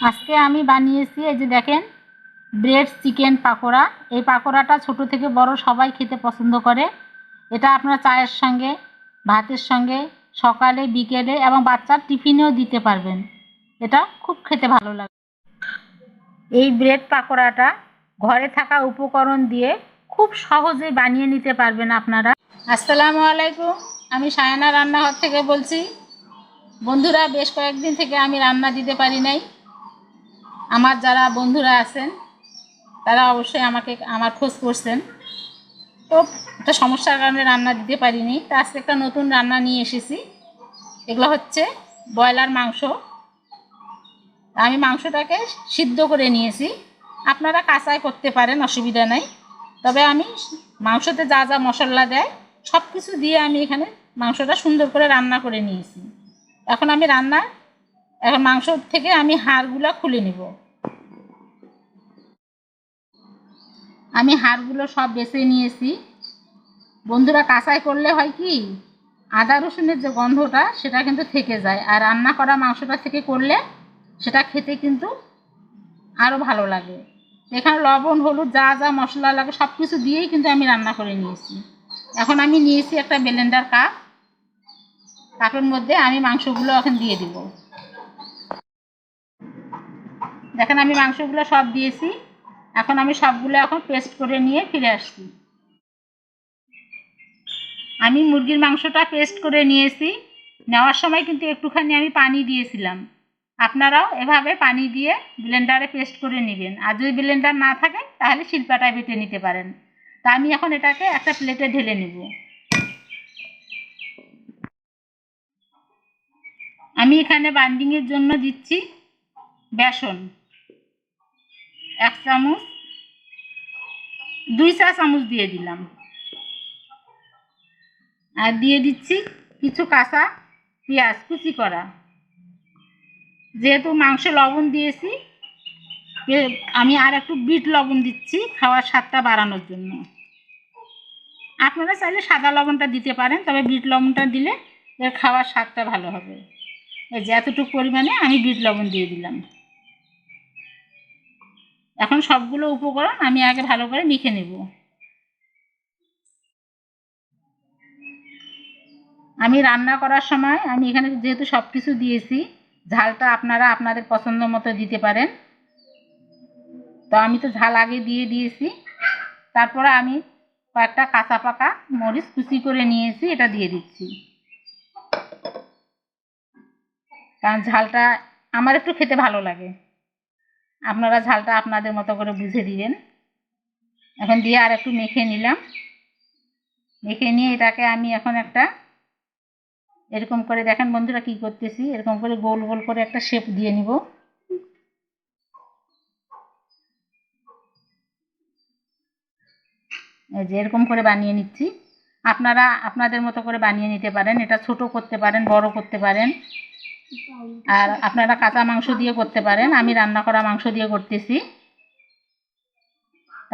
আজকে আমি বানিয়েছি এই যে দেখেন ব্রেড চিকেন পাকোড়া। এই পাকোড়াটা ছোট থেকে বড় সবাই খেতে পছন্দ করে। এটা আপনারা চায়ের সঙ্গে, ভাতের সঙ্গে, সকালে, বিকেলে এবং বাচ্চার টিফিনেও দিতে পারবেন। এটা খুব খেতে ভালো লাগে। এই ব্রেড পাকোড়াটা ঘরে থাকা উপকরণ দিয়ে খুব সহজে বানিয়ে নিতে পারবেন আপনারা। আসসালামু আলাইকুম, আমি শাহেনা রান্নাঘর থেকে বলছি। বন্ধুরা, বেশ কয়েকদিন থেকে আমি রান্না দিতে পারি নাই। আমার যারা বন্ধুরা আছেন তারা অবশ্যই আমার খোঁজ করছেন, তো একটা সমস্যার কারণে রান্না দিতে পারিনি। তা আজকে একটা নতুন রান্না নিয়ে এসেছি। এগুলো হচ্ছে ব্রয়লার মাংস। আমি মাংসটাকে সিদ্ধ করে নিয়েছি, আপনারা কাঁচাই করতে পারেন, অসুবিধা নাই। তবে আমি মাংসতে যা যা মশলা দেয় সব কিছু দিয়ে আমি এখানে মাংসটা সুন্দর করে রান্না করে নিয়েছি। এখন মাংস থেকে আমি হাড়গুলো খুলে নিব। আমি হাড়গুলো সব বেছে নিয়েছি। বন্ধুরা, কাঁচাই করলে হয় কি, আদা রসুনের যে গন্ধটা সেটা কিন্তু থেকে যায়, আর রান্না করা মাংসটা থেকে করলে সেটা খেতে কিন্তু আরও ভালো লাগে। এখানে লবণ, হলুদ, যা যা মশলা লাগে সব কিছু দিয়েই কিন্তু আমি রান্না করে নিয়েছি। এখন আমি নিয়েছি একটা ব্লেন্ডার কাপের মধ্যে আমি মাংসগুলো এখন দিয়ে দিব। দেখেন আমি মাংসগুলো সব দিয়েছি। এখন আমি সবগুলো পেস্ট করে নিয়ে ফিরে আসছি। আমি মুরগির মাংসটা পেস্ট করে নিয়েছি। নেওয়ার সময় কিন্তু একটুখানি আমি পানি দিয়েছিলাম। আপনারাও এভাবে পানি দিয়ে ব্লেন্ডারে পেস্ট করে নেবেন, আর যদি ব্লেন্ডার না থাকে তাহলে শিলপাটায় বেটে নিতে পারেন। তা আমি এখন এটাকে একটা প্লেটে ঢেলে নেব। আমি এখানে বাইন্ডিংয়ের জন্য দিচ্ছি বেসন 1 চামচ, 2 চা চামচ দিয়ে দিলাম। আর দিয়ে দিচ্ছি কিছু কাঁচা পেঁয়াজ কুচি করা। যেহেতু মাংস লবণ দিয়েছি, আমি আর একটু বিট লবণ দিচ্ছি খাওয়ার স্বাদটা বাড়ানোর জন্য। আপনারা চাইলে সাদা লবণটা দিতে পারেন, তবে বিট লবণটা দিলে এর খাওয়ার স্বাদটা ভালো হবে। এই যে এতটুকু পরিমাণে আমি বিট লবণ দিয়ে দিলাম। এখন সবগুলো উপকরণ আমি আগে ভালো করে মেখে নেব। আমি রান্না করার সময় আমি এখানে যেহেতু সব কিছু দিয়েছি, ঝালটা আপনারা আপনাদের পছন্দ মতো দিতে পারেন। তো আমি তো ঝাল আগে দিয়ে দিয়েছি। তারপরে আমি কয়েকটা কাঁচা পাকা মরিচ কুচি করে নিয়েছি, এটা দিয়ে দিচ্ছি। কারণ ঝালটা আমার একটু খেতে ভালো লাগে। আপনারা ঝালটা আপনাদের মতো করে বুঝে দিবেন। এখন দিয়ে আর একটু মেখে নিলাম। মেখে নিয়ে এটাকে আমি এখন একটা এরকম করে, দেখেন বন্ধুরা কি করতেছি, এরকম করে গোল গোল করে একটা শেপ দিয়ে নিব। এই যে এরকম করে বানিয়ে নিচ্ছি। আপনারা আপনাদের মতো করে বানিয়ে নিতে পারেন। এটা ছোট করতে পারেন, বড় করতে পারেন, আর আপনারা কাঁচা মাংস দিয়ে করতে পারেন। আমি রান্না করা মাংস দিয়ে করতেছি।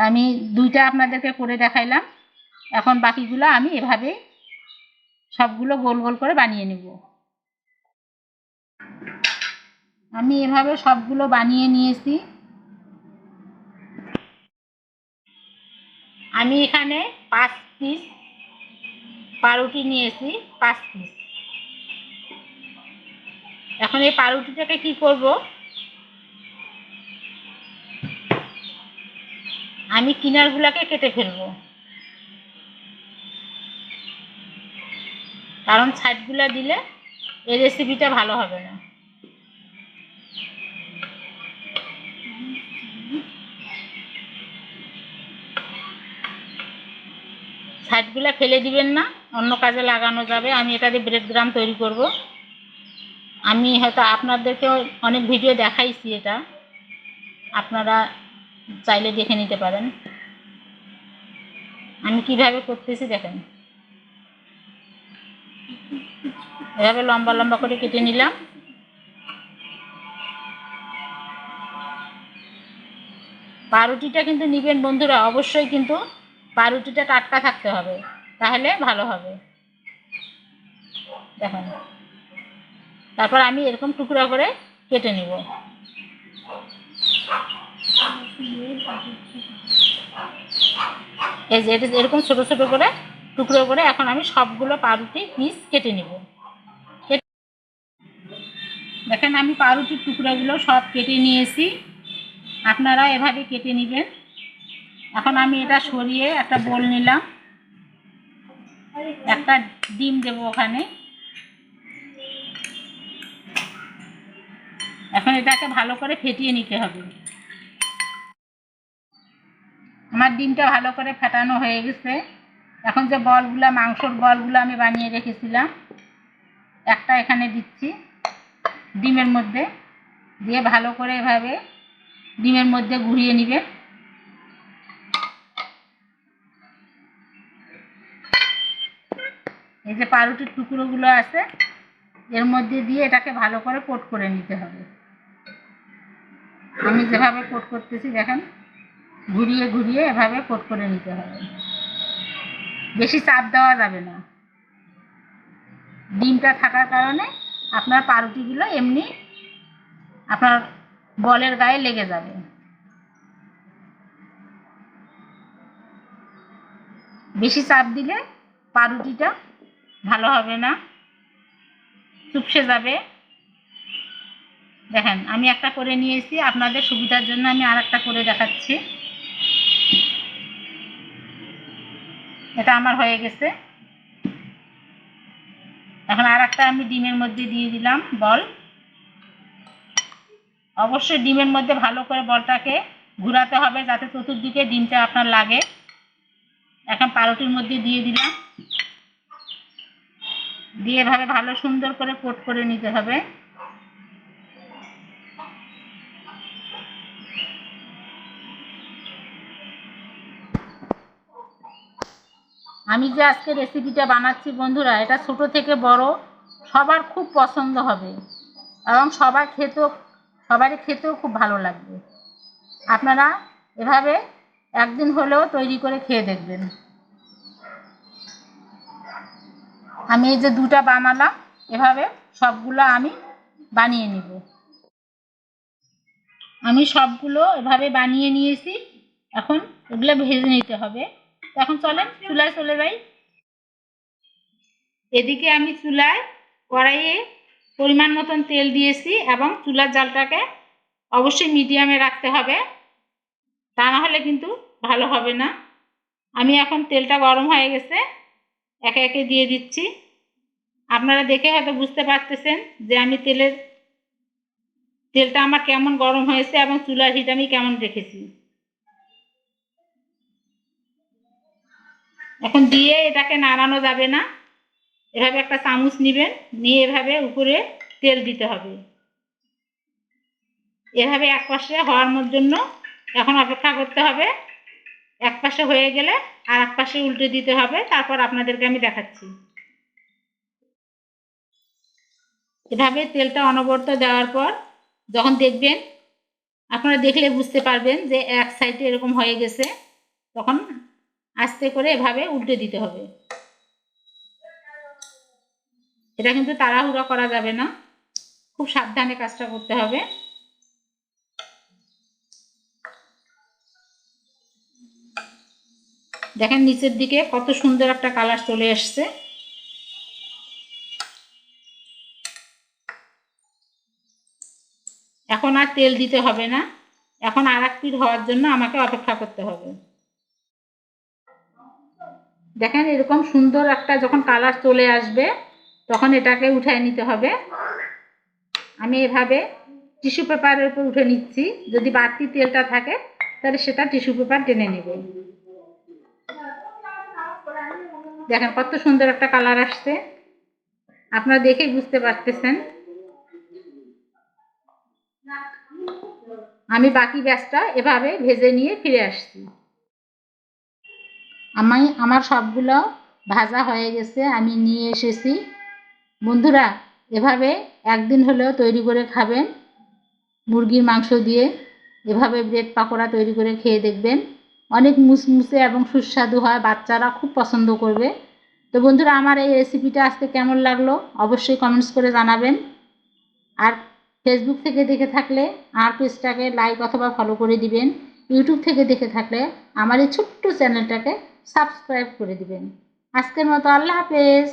আমি দুইটা আপনাদেরকে করে দেখাইলাম। এখন বাকিগুলো আমি এভাবে সবগুলো গোল গোল করে বানিয়ে নেব। আমি এভাবে সবগুলো বানিয়ে নিয়েছি। আমি এখানে 5 পিস পাউরুটি নিয়েছি, 5 পিস। এখন এই পাউরুটিটাকে কি করব, আমি কিনারগুলোকে কেটে ফেলবো, কারণ সাইডগুলো দিলে এই রেসিপিটা ভালো হবে না। সাইডগুলো ফেলে দিবেন না, অন্য কাজে লাগানো যাবে। আমি এটা দিয়ে ব্রেড গ্রাম তৈরি করব। আমি হয়তো আপনাদেরকেও অনেক ভিডিও দেখাইছি, এটা আপনারা চাইলে দেখে নিতে পারেন আমি কিভাবে করতেছি। দেখেন এভাবে লম্বা লম্বা করে কেটে নিলাম। পাউরুটিটা কিন্তু নিবেন বন্ধুরা, অবশ্যই কিন্তু পাউরুটিটা টাটকা থাকতে হবে, তাহলে ভালো হবে। দেখেন, তারপর আমি এরকম টুকরা করে কেটে নিব। এই যে এটা এরকম ছোট ছোট করে টুকরো করে এখন আমি সবগুলো পাউরুটি পিস কেটে নিব। দেখেন আমি পাউরুটির টুকরোগুলো সব কেটে নিয়েছি, আপনারা এভাবে কেটে নেবেন। এখন আমি এটা সরিয়ে একটা বোল নিলাম, একটা ডিম দেবো ওখানে। এখন এটাকে ভালো করে ফেটিয়ে নিতে হবে। আমার ডিমটা ভালো করে ফেটানো হয়ে গেছে। এখন যে বলগুলো, মাংসর বলগুলো আমি বানিয়ে রেখেছিলাম, একটা এখানে দিচ্ছি ডিমের মধ্যে, দিয়ে ভালো করে এভাবে ডিমের মধ্যে ঘুরিয়ে নেবেন। এই যে পাউরুটির টুকরোগুলো আছে এর মধ্যে দিয়ে এটাকে ভালো করে কোট করে নিতে হবে। আমি যেভাবে কোট করতেছি দেখেন, ঘুরিয়ে ঘুরিয়ে এভাবে কোট করে নিতে হবে, বেশি চাপ দেওয়া যাবে না। ডিমটা থাকার কারণে আপনার পাউরুটিগুলো এমনি আপনার বলের গায়ে লেগে যাবে। বেশি চাপ দিলে পাউরুটিটা ভালো হবে না, চুপসে যাবে। দেখেন আমি একটা করে নিয়েছি, আপনাদের সুবিধার জন্য আমি আর একটা করে দেখাচ্ছি। এটা আমার হয়ে গেছে। এখন আর একটা আমি ডিমের মধ্যে দিয়ে দিলাম বল। অবশ্যই ডিমের মধ্যে ভালো করে বলটাকে ঘোরাতে হবে যাতে চতুর্দিকে ডিমটা আপনার লাগে। এখন পাউরুটির মধ্যে দিয়ে দিলাম, দিয়ে এভাবে ভালো সুন্দর করে কোট করে নিতে হবে। আমি যে আজকে রেসিপিটা বানাচ্ছি বন্ধুরা, এটা ছোট থেকে বড় সবার খুব পছন্দ হবে এবং সবারই খেতেও খুব ভালো লাগবে। আপনারা এভাবে একদিন হলেও তৈরি করে খেয়ে দেখবেন। আমি এই যে দুটা বানালাম, এভাবে সবগুলো আমি বানিয়ে নিব। আমি সবগুলো এভাবে বানিয়ে নিয়েছি, এখন এগুলো ভেজে নিতে হবে। এখন চলেন চুলায় চলে যাই। এদিকে আমি চুলায় কড়াইয়ে পরিমাণ মতন তেল দিয়েছি এবং চুলার জালটাকে অবশ্যই মিডিয়ামে রাখতে হবে, তা না হলে কিন্তু ভালো হবে না। আমি এখন তেলটা গরম হয়ে গেছে, একে একে দিয়ে দিচ্ছি। আপনারা দেখে হয়তো বুঝতে পারতেছেন যে আমি তেলটা আমার কেমন গরম হয়েছে এবং চুলার হিট আমি কেমন রেখেছি। এখন দিয়ে এটাকে নাড়ানো যাবে না, এভাবে একটা চামচ নেবেন, নিয়ে এভাবে উপরে তেল দিতে হবে। এভাবে এক পাশে হওয়ার জন্য এখন অপেক্ষা করতে হবে। এক পাশে হয়ে গেলে আর এক পাশে উল্টে দিতে হবে, তারপর আপনাদেরকে আমি দেখাচ্ছি। এভাবে তেলটা অনবরত দেওয়ার পর যখন দেখবেন, আপনারা দেখলে বুঝতে পারবেন যে এক সাইডে এরকম হয়ে গেছে, তখন আস্তে করে এভাবে উল্টে দিতে হবে। এটা কিন্তু তাড়াহুড়া করা যাবে না, খুব সাবধানে কাজটা করতে হবে। দেখেন নিচের দিকে কত সুন্দর একটা কালার চলে আসছে। এখন আর তেল দিতে হবে না, এখন আর এক পিঠ হওয়ার জন্য আমাকে অপেক্ষা করতে হবে। দেখেন এরকম সুন্দর একটা যখন কালার চলে আসবে তখন এটাকে উঠায় নিতে হবে। আমি এভাবে টিস্যু পেপারের উপর উঠে নিচ্ছি, যদি বাড়তি তেলটা থাকে তাহলে সেটা টিস্যু পেপার টেনে নেবে। দেখেন কত সুন্দর একটা কালার আসছে, আপনারা দেখেই বুঝতে পারতেছেন। আমি বাকি ব্যাচটা এভাবে ভেজে নিয়ে ফিরে আসছি। আমার সবগুলো ভাজা হয়ে গেছে, আমি নিয়ে এসেছি। বন্ধুরা এভাবে একদিন হলেও তৈরি করে খাবেন, মুরগির মাংস দিয়ে এভাবে ব্রেড পাকোড়া তৈরি করে খেয়ে দেখবেন, অনেক মুসমুসে এবং সুস্বাদু হয়, বাচ্চারা খুব পছন্দ করবে। তো বন্ধুরা আমার এই রেসিপিটা আজকে কেমন লাগলো অবশ্যই কমেন্টস করে জানাবেন। আর ফেসবুক থেকে দেখে থাকলে আমার পেজটাকে লাইক অথবা ফলো করে দিবেন। ইউটিউব থেকে দেখে থাকলে আমার এই ছোট্ট চ্যানেলটাকে সাবস্ক্রাইব করে দিবেন। আজকের মতো আল্লাহ হাফেজ।